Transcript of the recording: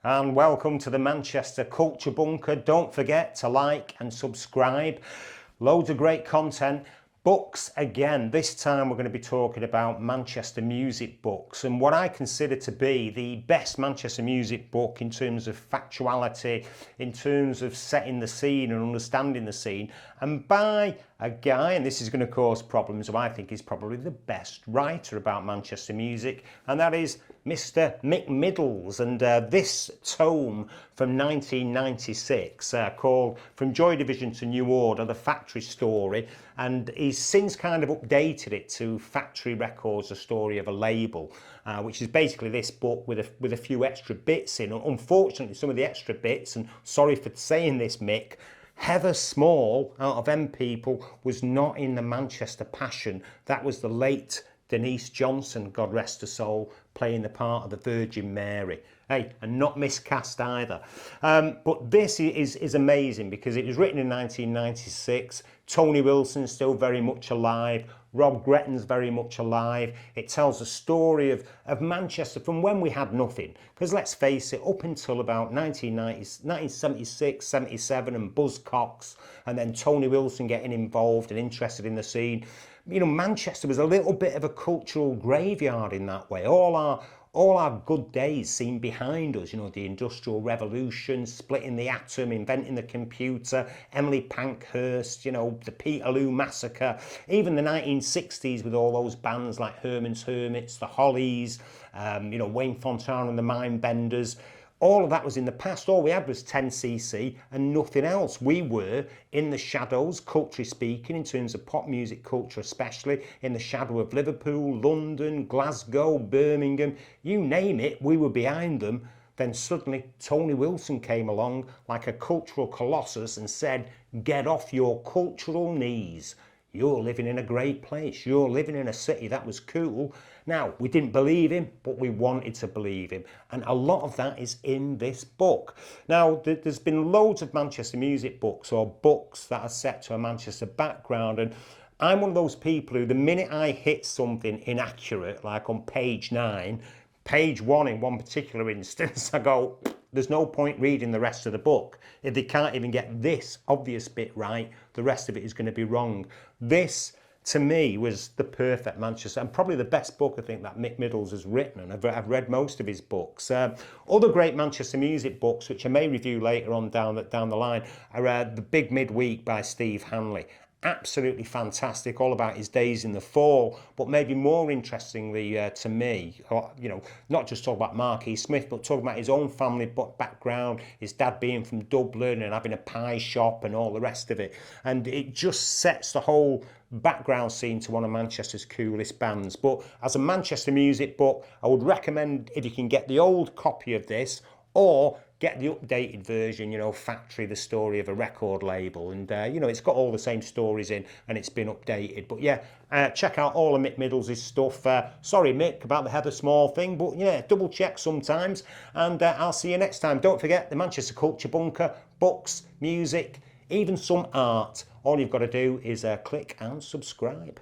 And welcome to the Manchester Culture Bunker. Don't forget to like and subscribe. Loads of great content. Books again. This time we're going to be talking about Manchester music books and what I consider to be the best Manchester music book in terms of factuality, in terms of setting the scene and understanding the scene, and by a guy, and this is going to cause problems, who I think is probably the best writer about Manchester music, and that is Mr. Mick Middles. And this tome from 1996 called From Joy Division to New Order, The Factory Story, and he's since kind of updated it to Factory Records, The Story of a Label, which is basically this book with a few extra bits in. Unfortunately, some of the extra bits, and sorry for saying this, Mick, Heather Small, out of M People, was not in the Manchester Passion. That was the late Denise Johnson, God rest her soul, playing the part of the Virgin Mary. Hey, and not miscast either. But this is amazing because it was written in 1996. Tony Wilson's still very much alive. Rob Gretton's very much alive. It tells the story of Manchester from when we had nothing. Because let's face it, up until about 1976, 77 and Buzz Cox, and then Tony Wilson getting involved and interested in the scene, you know, Manchester was a little bit of a cultural graveyard in that way. All our good days seem behind us, you know, the Industrial Revolution, splitting the atom, inventing the computer, Emily Pankhurst, you know, the Peterloo Massacre, even the 1960s with all those bands like Herman's Hermits, the Hollies, you know, Wayne Fontana and the Mindbenders. All of that was in the past. All we had was 10cc and nothing else. We were in the shadows, culturally speaking, in terms of pop music culture especially, in the shadow of Liverpool, London, Glasgow, Birmingham, you name it, we were behind them. Then suddenly Tony Wilson came along like a cultural colossus and said, get off your cultural knees. You're living in a great place. You're living in a city that was cool. Now, we didn't believe him, but we wanted to believe him. And a lot of that is in this book. Now, there's been loads of Manchester music books or books that are set to a Manchester background. And I'm one of those people who, the minute I hit something inaccurate, like on page 9, page 1 in one particular instance, I go, there's no point reading the rest of the book. If they can't even get this obvious bit right, the rest of it is going to be wrong. This, to me, was the perfect Manchester, and probably the best book I think that Mick Middles has written, and I've read most of his books. Other great Manchester music books, which I may review later on down the line, are The Big Midweek by Steve Hanley. Absolutely fantastic, all about his days in the fall, but maybe more interestingly to me, you know, not just talk about Mark E. Smith, but talk about his own family background, his dad being from Dublin and having a pie shop and all the rest of it. And it just sets the whole background scene to one of Manchester's coolest bands. But as a Manchester music book, I would recommend, if you can get the old copy of this, or get the updated version, you know, Factory, the story of a record label. And, you know, it's got all the same stories in and it's been updated. But, yeah, check out all of Mick Middles' stuff. Sorry, Mick, about the Heather Small thing, but, yeah, double check sometimes. And I'll see you next time. Don't forget the Manchester Culture Bunker, books, music, even some art. All you've got to do is click and subscribe.